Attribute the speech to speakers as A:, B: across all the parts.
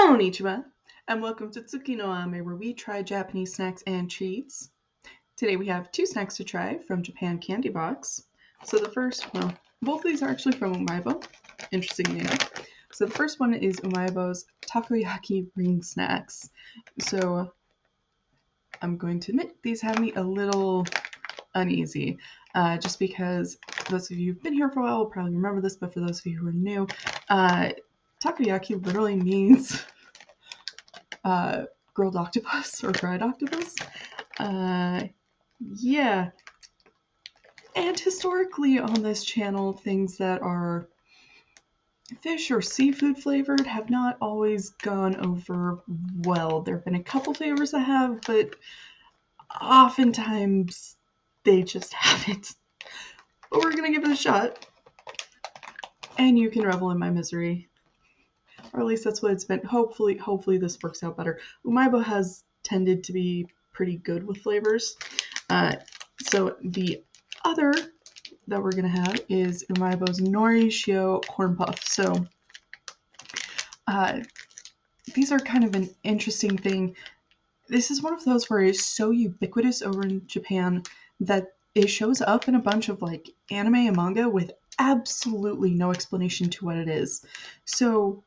A: Konnichiwa, and welcome to Tsuki no Ame, where we try Japanese snacks and treats. Today we have two snacks to try from Japan Candy Box. So the first, both of these are actually from Umaibo, interestingly enough. So the first one is Umaibo's Takoyaki ring snacks. So I'm going to admit these have me a little uneasy, just because those of you who've been here for a while will probably remember this, but for those of you who are new, Takoyaki literally means grilled octopus or fried octopus. Yeah. And historically on this channel, things that are fish or seafood flavored have not always gone over well. There have been a couple flavors that have, but oftentimes they just haven't. But we're gonna give it a shot. And you can revel in my misery. Or at least that's what it's been. Hopefully this works out better. Umaibo has tended to be pretty good with flavors. So the other that we're going to have is Umaibo's Nori Shio corn puff. So these are kind of an interesting thing. This is one of those where it's so ubiquitous over in Japan that it shows up in a bunch of like anime and manga with absolutely no explanation to what it is. So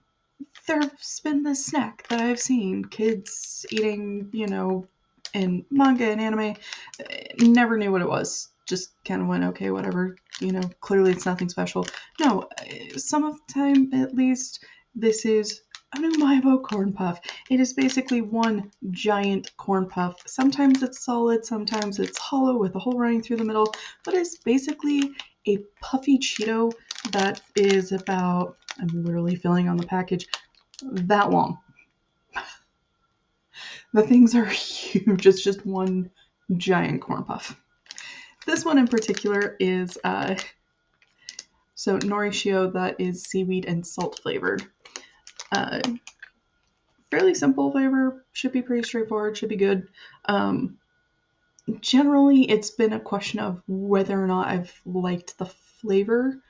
A: there's been this snack that I've seen kids eating, in manga and anime. Never knew what it was. Just kind of went, okay, whatever. Clearly it's nothing special. No, some of the time at least, this is an Umaibo corn puff. It is basically one giant corn puff. Sometimes it's solid, sometimes it's hollow with a hole running through the middle, but it's basically a puffy Cheeto that is about, I'm literally filling on the package, that long. The things are huge. It's just one giant corn puff. This one in particular is so Nori Shio, that is seaweed and salt flavored. Fairly simple flavor, should be pretty straightforward, should be good. Generally, it's been a question of whether or not I've liked the flavor.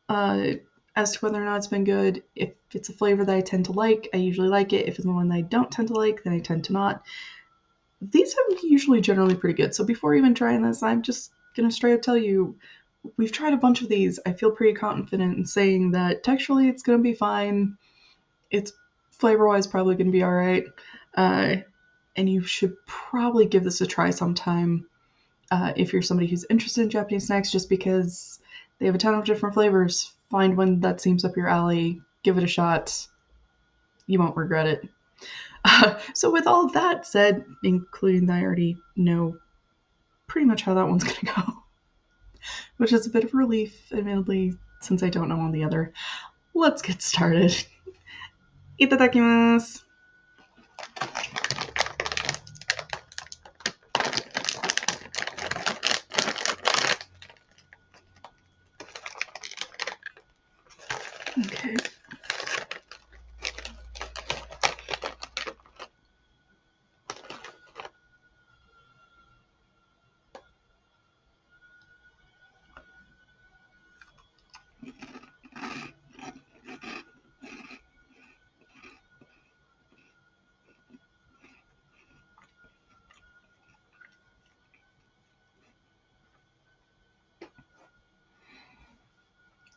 A: As to whether or not it's been good. If it's a flavor that I tend to like, I usually like it. If it's one that I don't tend to like, then I tend to not. These are usually generally pretty good. So before even trying this, I'm just going to straight up tell you, we've tried a bunch of these. I feel pretty confident in saying that texturally it's going to be fine. It's flavor-wise probably going to be alright. And you should probably give this a try sometime if you're somebody who's interested in Japanese snacks, just because they have a ton of different flavors. Find one that seems up your alley, give it a shot. You won't regret it. So with all of that said, including that I already know pretty much how that one's going to go, which is a bit of a relief, admittedly, since I don't know on the other. Let's get started. Itadakimasu! Okay.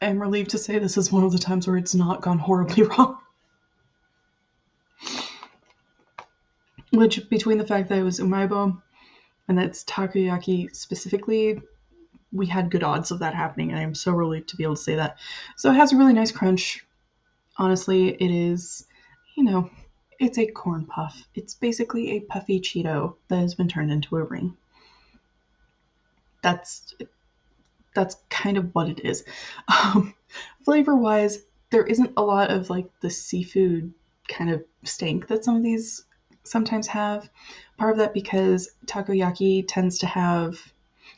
A: I'm relieved to say this is one of the times where it's not gone horribly wrong. Which, between the fact that it was Umaibo and that's Takoyaki specifically, we had good odds of that happening, and I'm so relieved to be able to say that. So it has a really nice crunch. Honestly, it is, it's a corn puff. It's basically a puffy Cheeto that has been turned into a ring. That's kind of what it is. Flavor-wise, there isn't a lot of like the seafood kind of stank that some of these sometimes have. Part of that because takoyaki tends to have,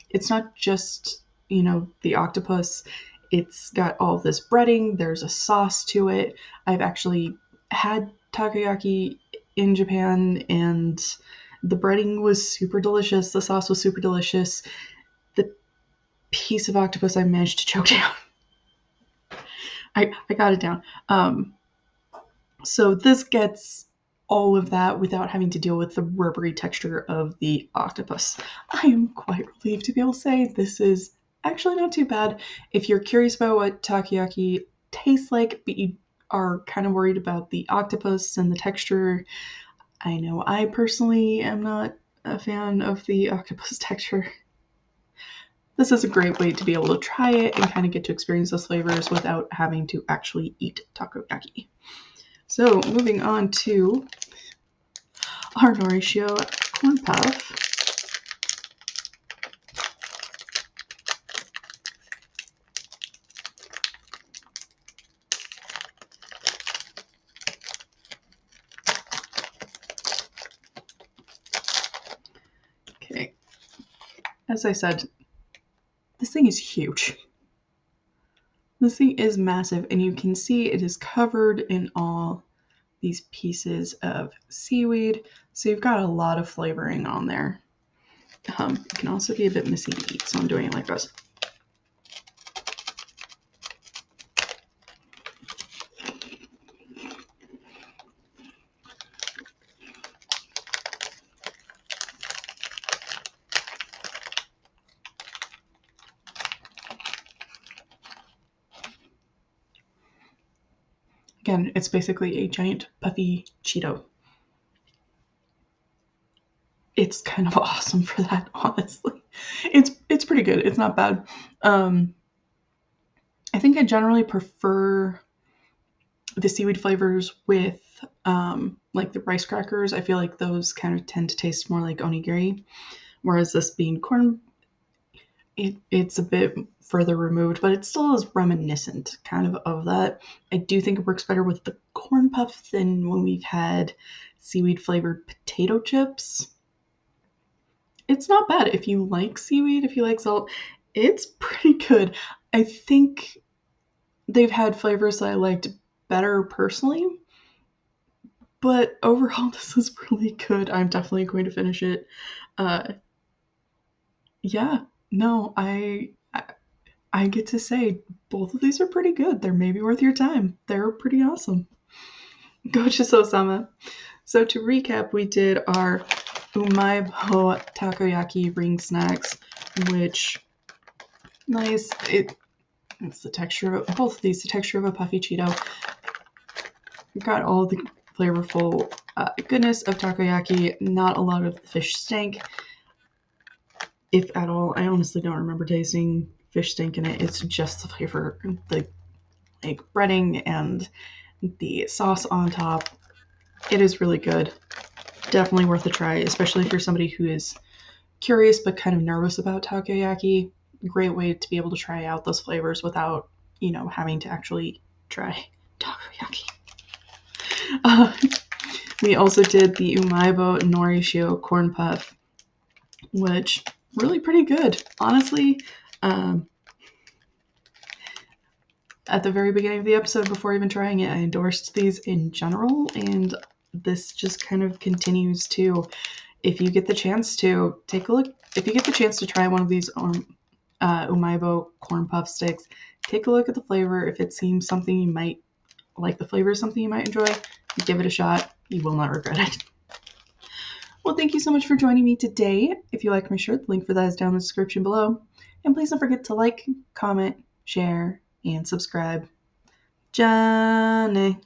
A: it's not just, the octopus. It's got all this breading. There's a sauce to it. I've actually had takoyaki in Japan, and the breading was super delicious. The sauce was super delicious. The piece of octopus I managed to choke down. I got it down. So this gets all of that without having to deal with the rubbery texture of the octopus. I am quite relieved to be able to say this is actually not too bad. If you're curious about what takoyaki tastes like, but you are kind of worried about the octopus and the texture, I know I personally am not a fan of the octopus texture. This is a great way to be able to try it and kind of get to experience those flavors without having to actually eat takoyaki. So moving on to our Nori Shio corn puff. Okay, as I said, this thing is huge. This thing is massive, and you can see it is covered in all these pieces of seaweed, so you've got a lot of flavoring on there. It can also be a bit messy to eat, so I'm doing it like this. Again, it's basically a giant puffy Cheeto. It's kind of awesome for that, honestly. It's pretty good. It's not bad. I think I generally prefer the seaweed flavors with like the rice crackers. I feel like those kind of tend to taste more like onigiri, whereas this being corn, it's a bit further removed, but it still is reminiscent kind of that. I do think it works better with the corn puff than when we've had seaweed flavored potato chips. It's not bad if you like seaweed, if you like salt. It's pretty good. I think they've had flavors that I liked better personally, but overall this is really good. I'm definitely going to finish it. Yeah, no, I get to say both of these are pretty good. They're maybe worth your time. They're pretty awesome. Gochiso-sama. So to recap, we did our Umaibo Takoyaki ring snacks, which nice. It's the texture of both of these. The texture of a puffy Cheeto. We've got all the flavorful goodness of takoyaki. Not a lot of the fish stank, if at all. I honestly don't remember tasting fish stank in it. It's just the flavor, the like breading and the sauce on top. It is really good. Definitely worth a try, especially if you're somebody who is curious but kind of nervous about takoyaki. Great way to be able to try out those flavors without, having to actually try takoyaki. We also did the Umaibo Nori Shio corn puff, which really pretty good. Honestly, at the very beginning of the episode, before even trying it, I endorsed these in general, and this just kind of continues to. If you get the chance to take a look, if you get the chance to try one of these Umaibo corn puff sticks, take a look at the flavor. If it seems something you might like, the flavor is something you might enjoy, give it a shot. You will not regret it. Well, thank you so much for joining me today. If you like my shirt, the link for that is down in the description below. And please don't forget to like, comment, share, and subscribe. Johnny.